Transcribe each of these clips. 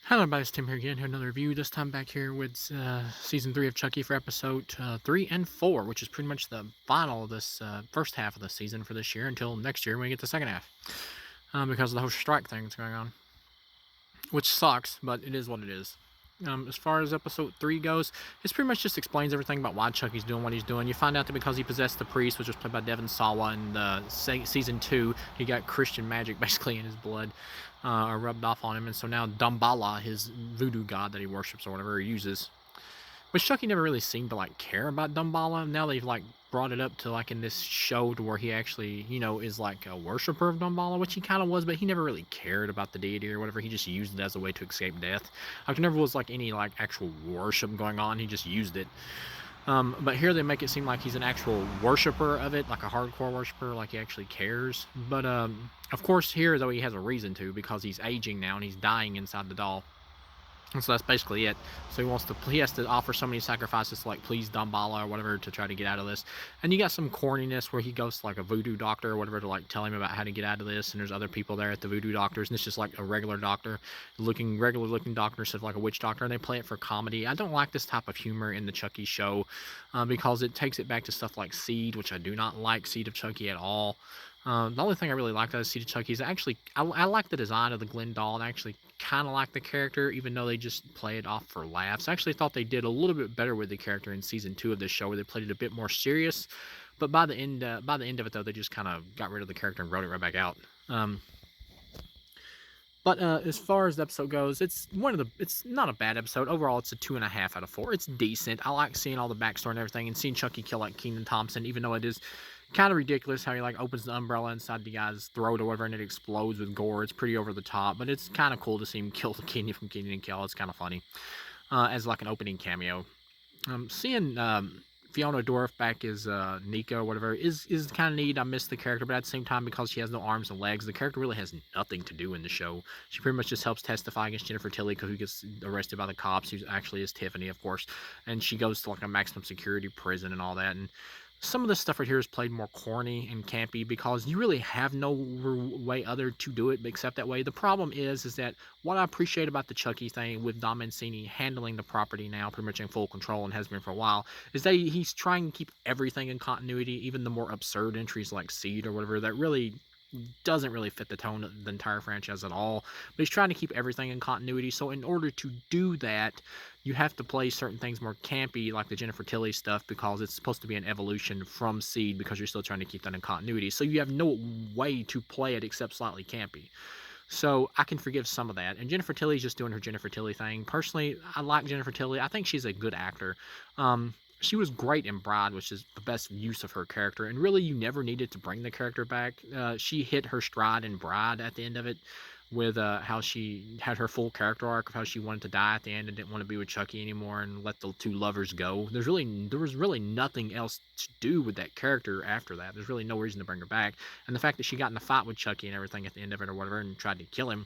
Hello everybody, it's Tim here again, here another review, this time back here with Season 3 of Chucky for Episode 3 and 4, which is pretty much the final of this first half of the season for this year until next year when we get the second half, because of the whole strike thing that's going on, which sucks, but it is what it is. As far as Episode 3 goes, it pretty much just explains everything about why Chucky's doing what he's doing. You find out that because he possessed the priest, which was played by Devon Sawa in Season 2, he got Christian magic basically in his blood, rubbed off on him, and so now Damballa, his voodoo god that he worships or whatever he uses, which Chucky never really seemed to like care about Dumbala. Now they've like brought it up to like in this show to where he actually, is like a worshiper of Dumbala, which he kind of was, but he never really cared about the deity or whatever. He just used it as a way to escape death. Like there never was like any like actual worship going on. He just used it. But here they make it seem like he's an actual worshiper of it, like a hardcore worshiper, like he actually cares. But of course here though he has a reason to, because he's aging now and he's dying inside the doll. And so that's basically it. So he has to offer so many sacrifices to like please Damballa or whatever to try to get out of this. And you got some corniness where he goes to like a voodoo doctor or whatever to like tell him about how to get out of this. And there's other people there at the voodoo doctors, and it's just like a regular doctor, regular looking doctor instead of like a witch doctor. And they play it for comedy. I don't like this type of humor in the Chucky show because it takes it back to stuff like Seed, which I do not like Seed of Chucky at all. The only thing I really liked out of Seed of Chucky is actually I like the design of the Glenn doll, and I actually kind of like the character, even though they just play it off for laughs. I actually thought they did a little bit better with the character in season 2 of this show, where they played it a bit more serious. But by the end of it, though, they just kind of got rid of the character and wrote it right back out. But as far as the episode goes, it's not a bad episode. Overall, it's a 2.5 out of 4. It's decent. I like seeing all the backstory and everything, and seeing Chucky kill like Keenan Thompson, even though it is kind of ridiculous how he like opens the umbrella inside the guy's throat or whatever, and it explodes with gore. It's pretty over the top, but it's kind of cool to see him kill the Keenan from Keenan and Kel. It's kind of funny as like an opening cameo. Seeing Fiona Dorff back as Nika or whatever is kind of neat. I miss the character, but at the same time, because she has no arms and legs, the character really has nothing to do in the show. She pretty much just helps testify against Jennifer Tilly, who gets arrested by the cops, who actually is Tiffany, of course, and she goes to like a maximum security prison and all that. And some of the stuff right here is played more corny and campy because you really have no way other to do it except that way. The problem is that what I appreciate about the Chucky thing with Don Mancini handling the property now pretty much in full control and has been for a while is that he's trying to keep everything in continuity, even the more absurd entries like Seed or whatever that really doesn't really fit the tone of the entire franchise at all. But he's trying to keep everything in continuity. So in order to do that, you have to play certain things more campy, like the Jennifer Tilly stuff, because it's supposed to be an evolution from Seed, because you're still trying to keep that in continuity. So you have no way to play it except slightly campy. So I can forgive some of that. And Jennifer Tilly's just doing her Jennifer Tilly thing. Personally, I like Jennifer Tilly. I think she's a good actor. She was great in Bride, which is the best use of her character. And really, you never needed to bring the character back. She hit her stride in Bride at the end of it, with how she had her full character arc of how she wanted to die at the end and didn't want to be with Chucky anymore and let the two lovers go. There was really nothing else to do with that character after that. There's really no reason to bring her back. And the fact that she got in a fight with Chucky and everything at the end of it or whatever and tried to kill him,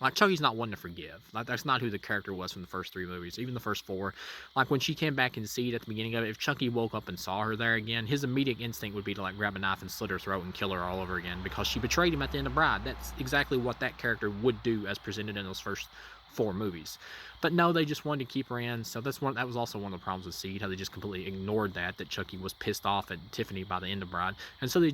like, Chucky's not one to forgive. Like, that's not who the character was from the first 3 movies, even the first 4. Like, when she came back in Seed at the beginning of it, if Chucky woke up and saw her there again, his immediate instinct would be to, like, grab a knife and slit her throat and kill her all over again, because she betrayed him at the end of Bride. That's exactly what that character would do as presented in those first 4 movies. But no, they just wanted to keep her in, so that was also one of the problems with Seed, how they just completely ignored that Chucky was pissed off at Tiffany by the end of Bride. And so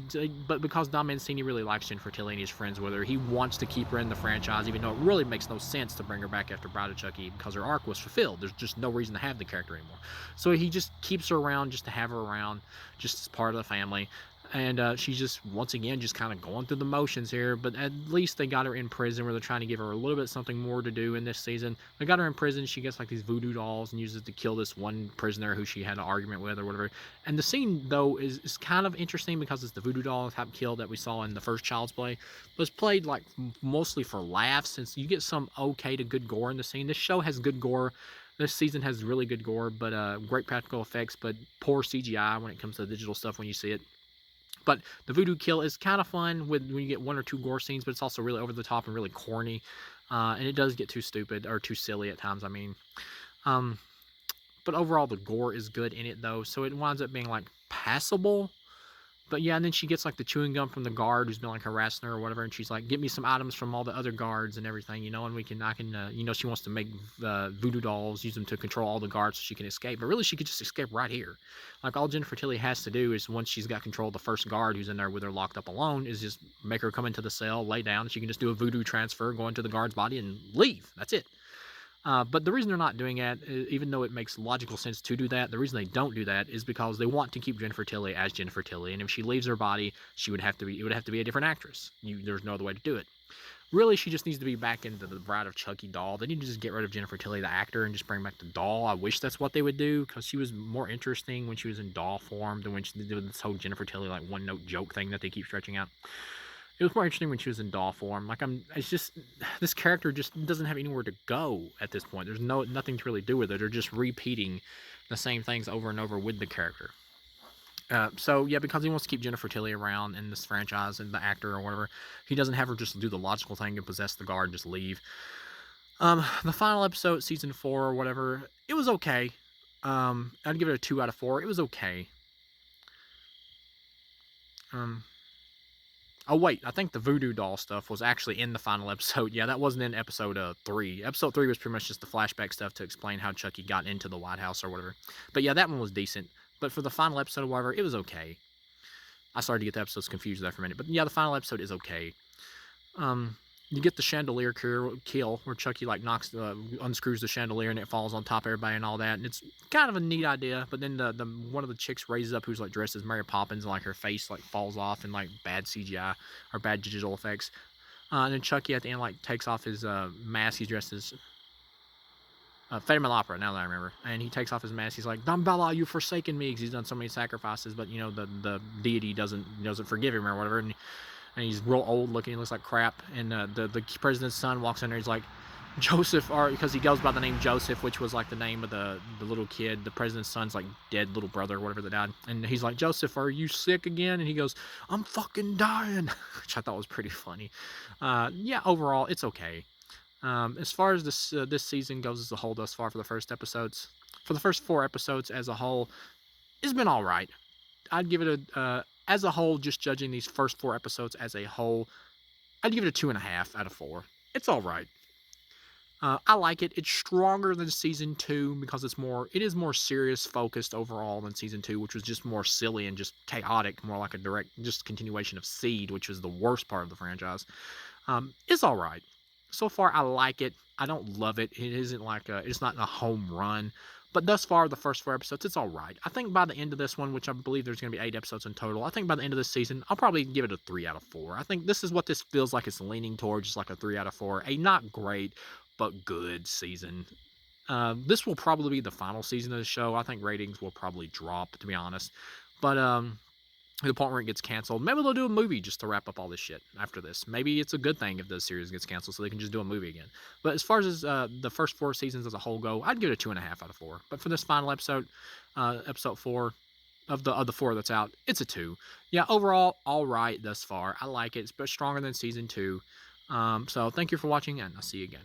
but because Don Mancini really likes Jennifer Tilly and he's friends with her, he wants to keep her in the franchise, even though it really makes no sense to bring her back after Bride of Chucky, because her arc was fulfilled. There's just no reason to have the character anymore. So he just keeps her around just to have her around, just as part of the family. And she's just, once again, just kind of going through the motions here. But at least they got her in prison, where they're trying to give her a little bit something more to do in this season. They got her in prison. She gets like these voodoo dolls and uses it to kill this one prisoner who she had an argument with or whatever. And the scene, though, is kind of interesting because it's the voodoo doll type kill that we saw in the first Child's Play. But it's played like mostly for laughs, since you get some okay to good gore in the scene. This show has good gore. This season has really good gore, but great practical effects, but poor CGI when it comes to the digital stuff when you see it. But the voodoo kill is kind of fun when you get 1 or 2 gore scenes, but it's also really over the top and really corny. And it does get too stupid, or too silly at times, I mean. But overall, the gore is good in it, though, so it winds up being, like, passable. But yeah, and then she gets like the chewing gum from the guard who's been like harassing her or whatever, and she's like, "Get me some items from all the other guards and everything, you know, and I can, she wants to make voodoo dolls, use them to control all the guards so she can escape. But really, she could just escape right here. Like all Jennifer Tilly has to do is once she's got control of the first guard who's in there with her locked up alone, is just make her come into the cell, lay down, and she can just do a voodoo transfer, go into the guard's body, and leave. That's it. But the reason they're not doing that, even though it makes logical sense to do that, the reason they don't do that is because they want to keep Jennifer Tilly as Jennifer Tilly, and if she leaves her body, it would have to be a different actress. There's no other way to do it. Really, she just needs to be back into the Bride of Chucky doll. They need to just get rid of Jennifer Tilly, the actor, and just bring back the doll. I wish that's what they would do, because she was more interesting when she was in doll form than when she did this whole Jennifer Tilly like one-note joke thing that they keep stretching out. It was more interesting when she was in doll form. Like it's just this character just doesn't have anywhere to go at this point. There's nothing to really do with it. They're just repeating the same things over and over with the character. So yeah, because he wants to keep Jennifer Tilly around in this franchise and the actor or whatever, he doesn't have her just do the logical thing and possess the guard and just leave. The final episode, season 4 or whatever, it was okay. I'd give it a 2 out of 4. It was okay. Oh wait, I think the voodoo doll stuff was actually in the final episode. Yeah, that wasn't in episode 3. Episode 3 was pretty much just the flashback stuff to explain how Chucky got into the White House or whatever. But yeah, that one was decent. But for the final episode or whatever, it was okay. I started to get the episodes confused there for a minute. But yeah, the final episode is okay. You get the chandelier kill where Chucky like unscrews the chandelier and it falls on top of everybody and all that, and it's kind of a neat idea. But then the one of the chicks raises up who's like dressed as Mary Poppins, and like her face like falls off in like bad CGI or bad digital effects. And then Chucky at the end like takes off his mask. He's dressed as Phantom Opera, now that I remember, and he takes off his mask. He's like, "Damballa, you've forsaken me," because he's done so many sacrifices. But you know the deity doesn't forgive him or whatever, and he's real old looking. He looks like crap. And the president's son walks in there. He's like, Joseph, or because he goes by the name Joseph, which was like the name of the little kid. The president's son's like dead little brother or whatever that died. And he's like, Joseph, are you sick again? And he goes, I'm fucking dying, which I thought was pretty funny. Yeah, overall, it's okay. As far as this season goes as a whole thus far for the first episodes, for the first 4 episodes as a whole, it's been all right. I'd give it as a whole, just judging these first 4 episodes as a whole, I'd give it a 2.5 out of 4. It's all right. I like it. It's stronger than season 2 because it is more serious focused overall than season 2, which was just more silly and just chaotic, more like a direct just continuation of Seed, which was the worst part of the franchise. It's all right. So far, I like it. I don't love it. It isn't like it's not a home run. But thus far, the first 4 episodes, it's all right. I think by the end of this one, which I believe there's going to be 8 episodes in total, I think by the end of this season, I'll probably give it a 3 out of 4. I think this is what this feels like it's leaning towards, just like a 3 out of 4. A not great, but good season. This will probably be the final season of the show. I think ratings will probably drop, to be honest. But the point where it gets canceled. Maybe they'll do a movie just to wrap up all this shit after this. Maybe it's a good thing if the series gets canceled so they can just do a movie again. But as far as the first 4 seasons as a whole go, I'd give it a 2.5 out of 4. But for this final episode, episode 4 of the 4 that's out, it's a 2. Yeah, overall, all right thus far. I like it. It's stronger than season 2. So thank you for watching, and I'll see you again.